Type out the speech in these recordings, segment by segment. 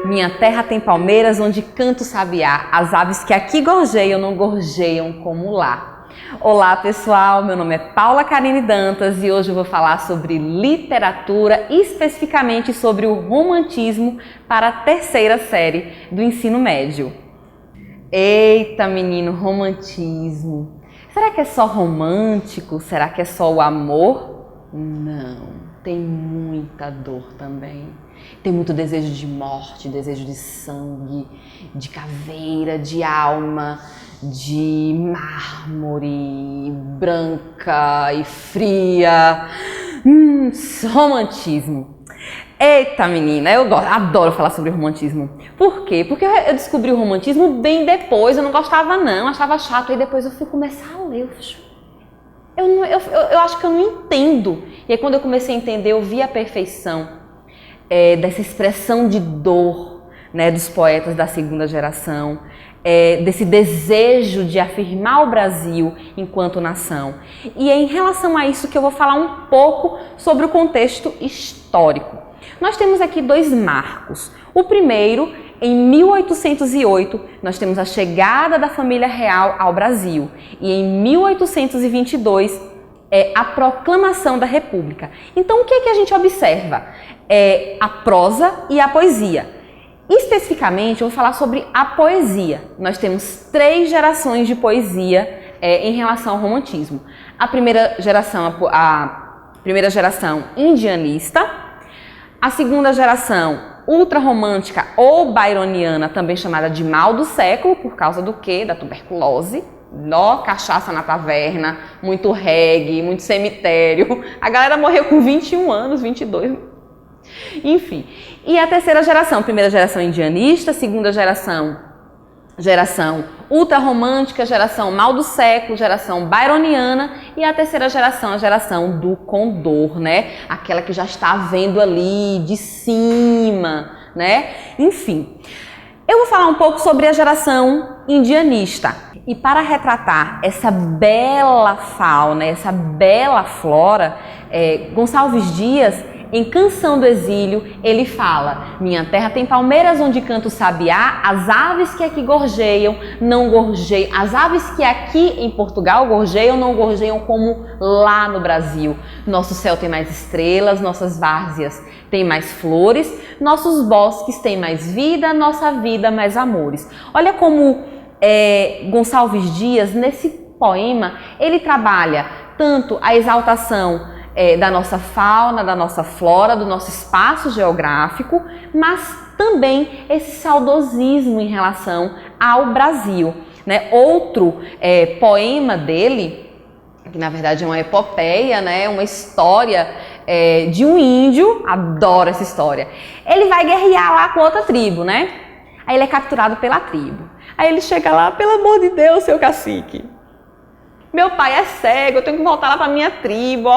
Minha terra tem palmeiras onde canta o sabiá. As aves que aqui gorjeiam não gorjeiam como lá. Olá pessoal, meu nome é Paula Karine Dantas e hoje eu vou falar sobre literatura, especificamente sobre o romantismo para a terceira série do ensino médio. Eita menino, romantismo. Será que é só romântico? Será que é só o amor? Não, tem muita dor também. Tem muito desejo de morte, desejo de sangue, de caveira, de alma, de mármore, branca e fria. Romantismo. Eita menina, adoro falar sobre romantismo. Por quê? Porque eu descobri o romantismo bem depois, eu não gostava não, achava chato, aí depois eu fui começar a ler. Eu acho que eu não entendo. E aí quando eu comecei a entender, eu vi a perfeição dessa expressão de dor, né, dos poetas da segunda geração, desse desejo de afirmar o Brasil enquanto nação. E é em relação a isso que eu vou falar um pouco sobre o contexto histórico. Nós temos aqui dois marcos. O primeiro, em 1808, nós temos a chegada da família real ao Brasil. E em 1822, a proclamação da República. Então, o que é que a gente observa? A prosa e a poesia. Especificamente, eu vou falar sobre a poesia. Nós temos 3 gerações de poesia em relação ao romantismo. A primeira geração indianista, a segunda geração ultrarromântica ou byroniana, também chamada de mal do século, por causa do quê? Da tuberculose. Cachaça na taverna, muito reggae, muito cemitério. A galera morreu com 21 anos, 22. Enfim. E a terceira geração, primeira geração indianista, segunda geração ultrarromântica, geração mal do século, geração byroniana e a terceira geração, a geração do condor, né? Aquela que já está vendo ali de cima, né? Enfim. Eu vou falar um pouco sobre a geração indianista. E para retratar essa bela fauna, essa bela flora, Gonçalves Dias, em Canção do Exílio, ele fala: minha terra tem palmeiras onde canta o sabiá, as aves que aqui gorjeiam, não gorjeiam. As aves que aqui em Portugal gorjeiam, não gorjeiam como lá no Brasil. Nosso céu tem mais estrelas, nossas várzeas têm mais flores, nossos bosques têm mais vida, nossa vida mais amores. Olha como Gonçalves Dias, nesse poema, ele trabalha tanto a exaltação da nossa fauna, da nossa flora, do nosso espaço geográfico, mas também esse saudosismo em relação ao Brasil, né? Outro poema dele, que na verdade é uma epopeia, né? Uma história de um índio, adoro essa história. Ele vai guerrear lá com outra tribo, né? Aí ele é capturado pela tribo. Aí ele chega lá: pelo amor de Deus, seu cacique, meu pai é cego, eu tenho que voltar lá para minha tribo,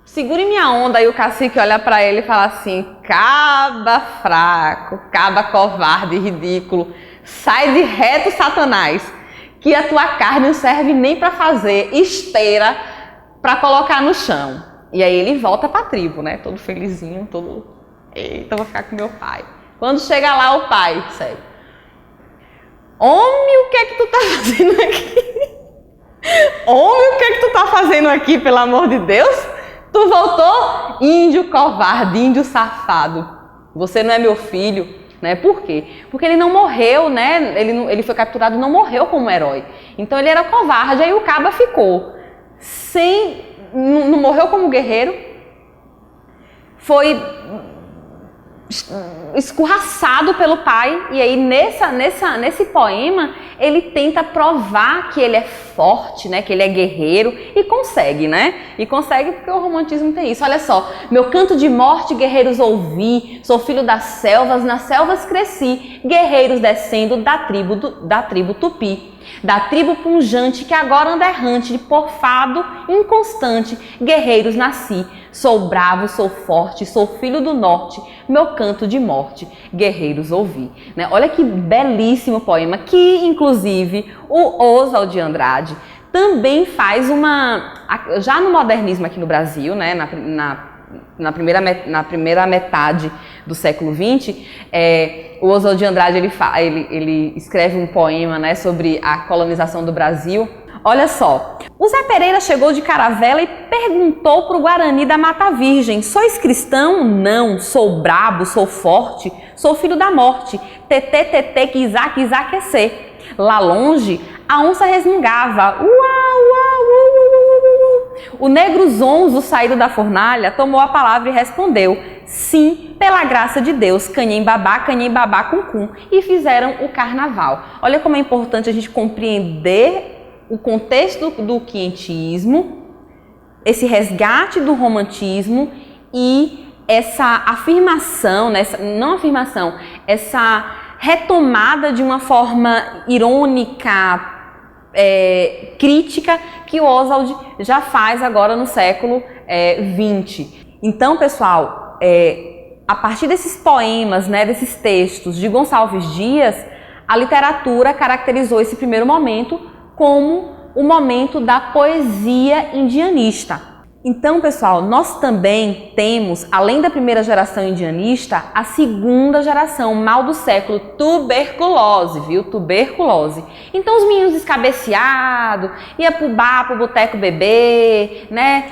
segure minha onda. Aí o cacique olha para ele e fala assim: caba fraco, caba covarde, ridículo, sai de reto, Satanás, que a tua carne não serve nem para fazer esteira para colocar no chão. E aí ele volta para a tribo, né, todo felizinho, todo, eita, vou ficar com meu pai. Quando chega lá, o pai segue: homem, o que é que tu tá fazendo aqui? Homem, o que é que tu tá fazendo aqui, pelo amor de Deus? Tu voltou? Índio covarde, índio safado. Você não é meu filho, né? Por quê? Porque ele não morreu, né? Ele foi capturado e não morreu como herói. Então ele era covarde, aí o caba ficou não morreu como guerreiro, foi escorraçado pelo pai. E aí nesse poema ele tenta provar que ele é forte, né, que ele é guerreiro, e consegue, né? E consegue porque o romantismo tem isso. Olha só: meu canto de morte, guerreiros ouvi, sou filho das selvas, nas selvas cresci, guerreiros descendo da tribo Tupi. Da tribo punjante que agora anda errante, por fado inconstante, guerreiros nasci. Sou bravo, sou forte, sou filho do norte, meu canto de morte, guerreiros ouvi. Né? Olha que belíssimo poema, que inclusive o Oswald de Andrade também faz já no modernismo aqui no Brasil, né? na primeira metade do século XX, o Oswald de Andrade ele escreve um poema, né, sobre a colonização do Brasil. Olha só, o Zé Pereira chegou de caravela e perguntou pro Guarani da Mata Virgem: sois cristão? Não, sou brabo, sou forte, sou filho da morte, tetê, tetê, quizá, quizá, quer ser. Lá longe, a onça resmungava, uau, uau, uau. O negro zonzo saído da fornalha tomou a palavra e respondeu: sim, pela graça de Deus, canhem babá, cum, e fizeram o carnaval. Olha como é importante a gente compreender o contexto do quientismo, esse resgate do romantismo e essa afirmação, né, essa retomada de uma forma irônica, crítica, que o Oswald já faz agora no século XX. Então, pessoal, a partir desses poemas, né, desses textos de Gonçalves Dias, a literatura caracterizou esse primeiro momento como o momento da poesia indianista. Então, pessoal, nós também temos, além da primeira geração indianista, a segunda geração, mal do século, tuberculose, viu? Tuberculose. Então, os meninos descabeceados, ia pro bar, pro boteco beber, né?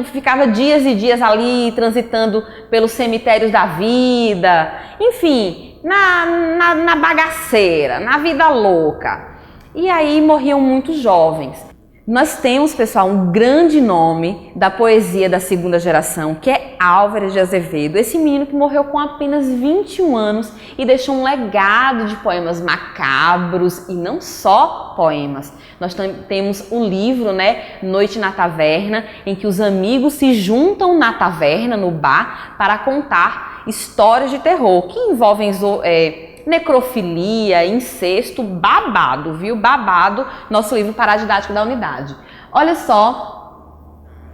Ficava dias e dias ali transitando pelos cemitérios da vida, enfim, na bagaceira, na vida louca. E aí morriam muitos jovens. Nós temos, pessoal, um grande nome da poesia da segunda geração, que é Álvares de Azevedo. Esse menino que morreu com apenas 21 anos e deixou um legado de poemas macabros e não só poemas. Nós temos o livro, né, Noite na Taverna, em que os amigos se juntam na taverna, no bar, para contar histórias de terror que envolvem necrofilia, incesto, babado, viu? Babado, nosso livro paradidático da unidade. Olha só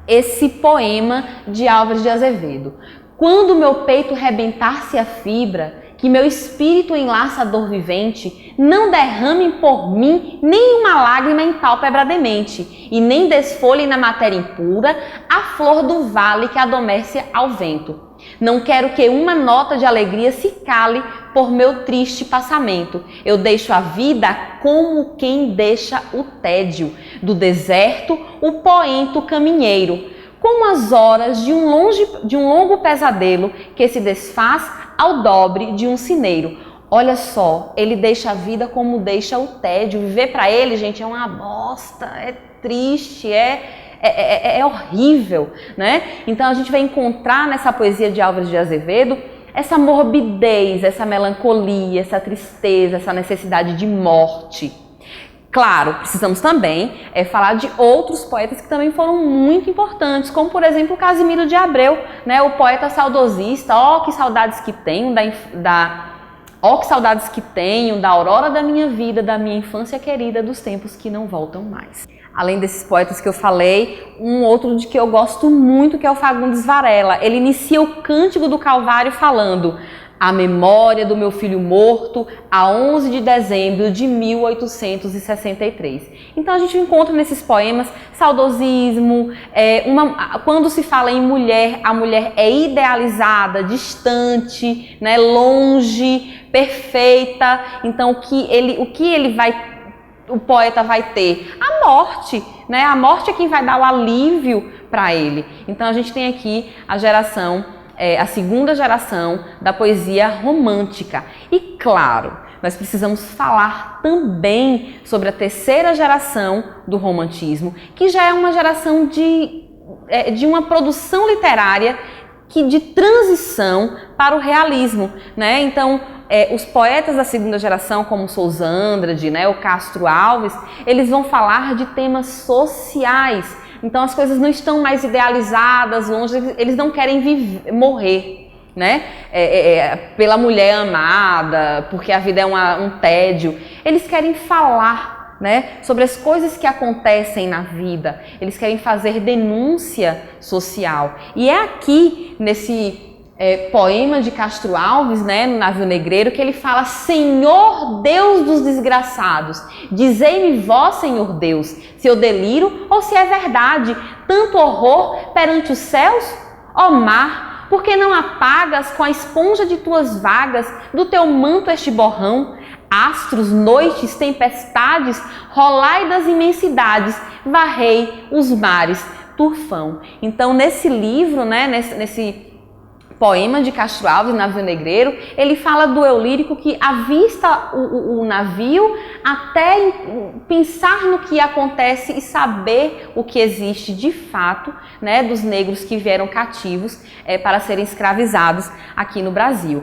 esse poema de Álvares de Azevedo. Quando meu peito rebentar-se a fibra, que meu espírito enlaça a dor vivente, não derramem por mim nenhuma lágrima em pálpebra demente, e nem desfolhem na matéria impura a flor do vale que adormece ao vento. Não quero que uma nota de alegria se cale por meu triste passamento. Eu deixo a vida como quem deixa o tédio do deserto, o poento caminheiro, como as horas de um longo pesadelo que se desfaz ao dobre de um cineiro. Olha só, ele deixa a vida como deixa o tédio. Viver para ele, gente, é uma bosta, é triste, é horrível, né? Então a gente vai encontrar nessa poesia de Álvares de Azevedo essa morbidez, essa melancolia, essa tristeza, essa necessidade de morte. Claro, precisamos também falar de outros poetas que também foram muito importantes, como por exemplo o Casimiro de Abreu, né? O poeta saudosista. Que saudades que tenho que saudades que tenho da aurora da minha vida, da minha infância querida, dos tempos que não voltam mais. Além desses poetas que eu falei, um outro de que eu gosto muito, que é o Fagundes Varela. Ele inicia o Cântico do Calvário falando: a memória do meu filho morto a 11 de dezembro de 1863. Então a gente encontra nesses poemas saudosismo, quando se fala em mulher, a mulher é idealizada, distante, né, longe, perfeita. Então o poeta vai ter a morte, né? A morte é quem vai dar o alívio para ele. Então a gente tem aqui a segunda geração da poesia romântica. E claro, nós precisamos falar também sobre a terceira geração do romantismo, que já é uma geração de uma produção literária de transição para o realismo, né? Então, os poetas da segunda geração, como Sousa Andrade, né, o Castro Alves, eles vão falar de temas sociais. Então as coisas não estão mais idealizadas, longe, eles não querem morrer, né? Pela mulher amada, porque a vida é um tédio. Eles querem falar, né, sobre as coisas que acontecem na vida. Eles querem fazer denúncia social. E é aqui, nesse poema de Castro Alves, né, no Navio Negreiro, que ele fala: Senhor Deus dos desgraçados, dizei-me vós, Senhor Deus, se eu deliro ou se é verdade, tanto horror perante os céus, ó mar, Por que não apagas com a esponja de tuas vagas do teu manto este borrão? Astros, noites, tempestades, rolai das imensidades, varrei os mares, turfão. Então, nesse livro, né, nesse poema de Castro Alves, Navio Negreiro, ele fala do eu lírico que avista o navio até pensar no que acontece e saber o que existe de fato, né, dos negros que vieram cativos para serem escravizados aqui no Brasil.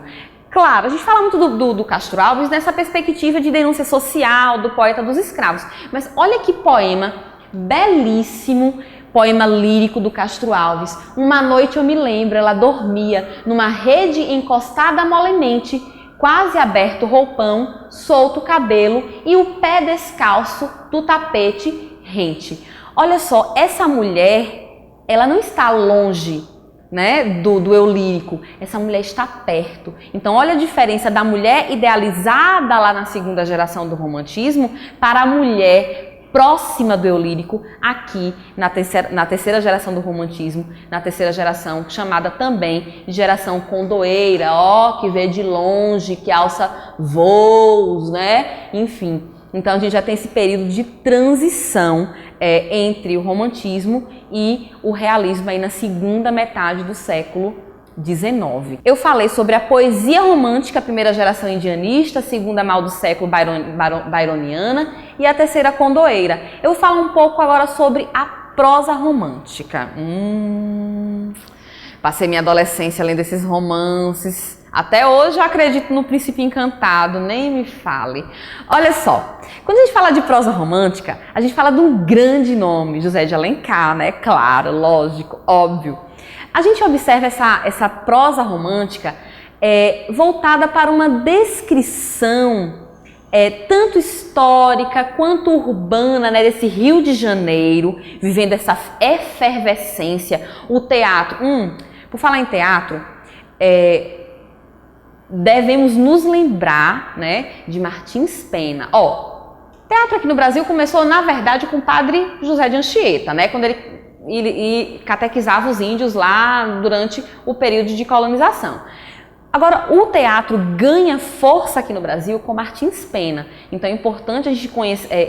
Claro, a gente fala muito do Castro Alves nessa perspectiva de denúncia social, do poeta dos escravos, mas olha que poema belíssimo, poema lírico do Castro Alves. Uma noite eu me lembro, ela dormia numa rede encostada molemente, quase aberto o roupão, solto o cabelo e o pé descalço do tapete rente. Olha só, essa mulher, ela não está longe, né, do eu lírico, essa mulher está perto. Então olha a diferença da mulher idealizada lá na segunda geração do romantismo para a mulher próxima do eu lírico aqui na terceira geração do romantismo, na terceira geração chamada também de geração condoeira, que vê de longe, que alça voos, né? Enfim, então a gente já tem esse período de transição entre o romantismo e o realismo aí na segunda metade do século XIX. Eu falei sobre a poesia romântica, a primeira geração indianista, a segunda mal do século byroniana e a terceira condoeira. Eu vou falar um pouco agora sobre a prosa romântica. Passei minha adolescência lendo esses romances. Até hoje eu acredito no Príncipe Encantado, nem me fale. Olha só, quando a gente fala de prosa romântica, a gente fala de um grande nome, José de Alencar, né? Claro, lógico, óbvio. A gente observa essa prosa romântica voltada para uma descrição tanto histórica quanto urbana, né, desse Rio de Janeiro, vivendo essa efervescência. O teatro, por falar em teatro, devemos nos lembrar, né, de Martins Pena. Teatro aqui no Brasil começou, na verdade, com o padre José de Anchieta, né, quando ele catequizava os índios lá durante o período de colonização. Agora, o teatro ganha força aqui no Brasil com Martins Pena. Então é importante a gente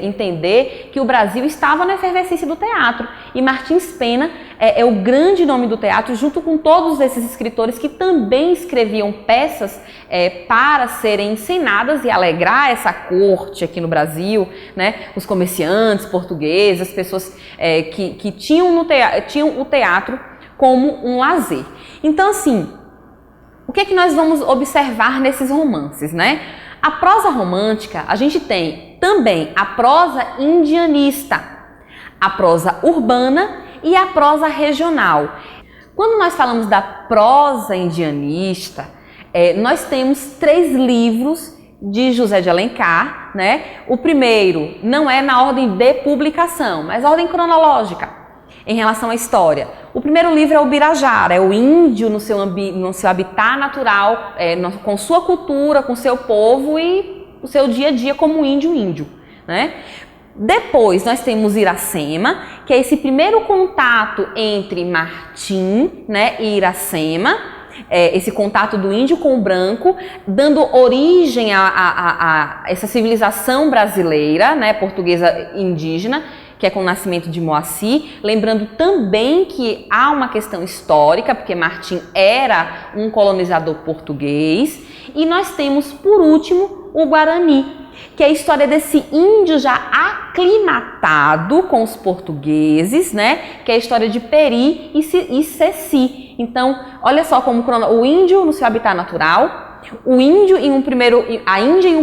entender que o Brasil estava na efervescência do teatro. E Martins Pena é o grande nome do teatro, junto com todos esses escritores que também escreviam peças para serem encenadas e alegrar essa corte aqui no Brasil, né? Os comerciantes portugueses, as pessoas que tinham o teatro como um lazer. Então, assim, o que é que nós vamos observar nesses romances, né? A prosa romântica, a gente tem também a prosa indianista, a prosa urbana e a prosa regional. Quando nós falamos da prosa indianista, nós temos 3 livros de José de Alencar, né? O primeiro não é na ordem de publicação, mas ordem cronológica em relação à história. O primeiro livro é o Birajara, é o índio no seu habitat natural, com sua cultura, com seu povo e o seu dia a dia como índio, né? Depois nós temos Iracema, que é esse primeiro contato entre Martim, né, e Iracema, esse contato do índio com o branco, dando origem a essa civilização brasileira, né, portuguesa indígena, que é com o nascimento de Moacir, lembrando também que há uma questão histórica, porque Martim era um colonizador português, e nós temos, por último, o Guarani, que é a história desse índio já aclimatado com os portugueses, né? Que é a história de Peri e Ceci. Então, olha só como o índio no seu habitat natural, a Índia em um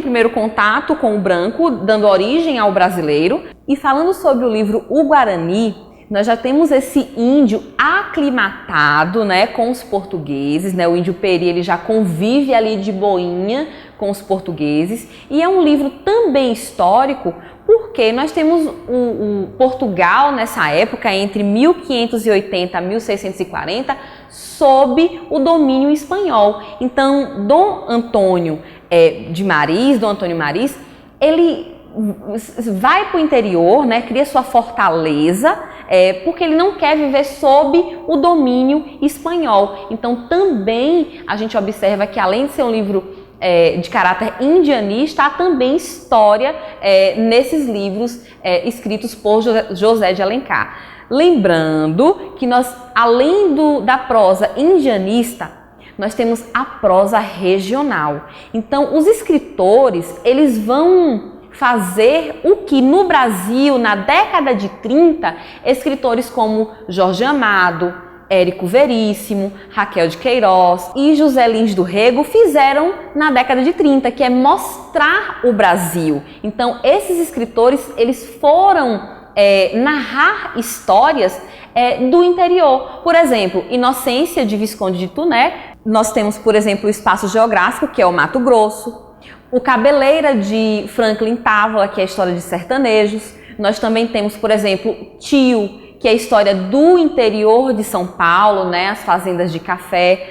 primeiro contato com o branco, dando origem ao brasileiro. E falando sobre o livro O Guarani, nós já temos esse índio aclimatado, né, com os portugueses, né? O índio Peri, ele já convive ali de boinha com os portugueses, e é um livro também histórico, porque nós temos o Portugal nessa época, entre 1580 a 1640, sob o domínio espanhol. Então, Dom Antônio Maris, ele vai para o interior, né, cria sua fortaleza, porque ele não quer viver sob o domínio espanhol. Então também a gente observa que, além de ser um livro de caráter indianista, há também história nesses livros escritos por José de Alencar. Lembrando que nós, além da prosa indianista, nós temos a prosa regional. Então, os escritores, eles vão fazer o que no Brasil, na década de 30, escritores como Jorge Amado, Érico Veríssimo, Raquel de Queiroz e José Lins do Rego fizeram na década de 30, que é mostrar o Brasil. Então, esses escritores, eles foram narrar histórias do interior. Por exemplo, Inocência, de Visconde de Tuné. Nós temos, por exemplo, o Espaço Geográfico, que é o Mato Grosso. O Cabeleira, de Franklin Távola, que é a história de sertanejos. Nós também temos, por exemplo, Tio, que é a história do interior de São Paulo, né, as fazendas de café.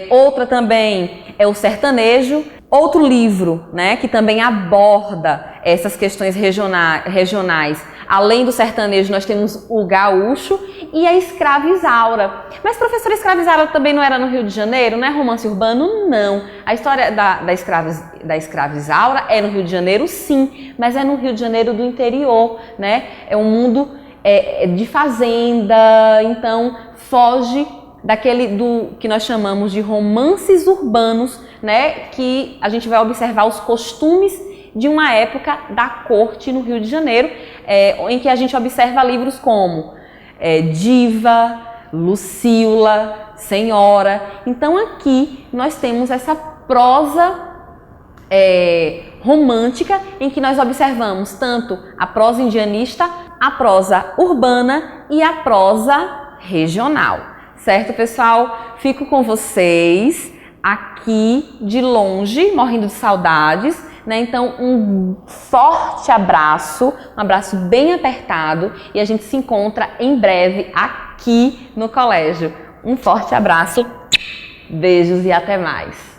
Outra também é o sertanejo. Outro livro, né, que também aborda essas questões regionais. Além do sertanejo, nós temos o gaúcho e a Escrava Isaura. Mas, professora, Escrava Isaura também não era no Rio de Janeiro? Não é romance urbano? Não. A história da Escrava Isaura é no Rio de Janeiro, sim, mas é no Rio de Janeiro do interior, né? É um mundo de fazenda, então foge do que nós chamamos de romances urbanos, né, que a gente vai observar os costumes de uma época da corte no Rio de Janeiro, em que a gente observa livros como Diva, Lucila, Senhora. Então aqui nós temos essa prosa romântica, em que nós observamos tanto a prosa indianista, a prosa urbana e a prosa regional. Certo, pessoal? Fico com vocês aqui de longe, morrendo de saudades, né? Então, um forte abraço, um abraço bem apertado, e a gente se encontra em breve aqui no colégio. Um forte abraço, beijos e até mais!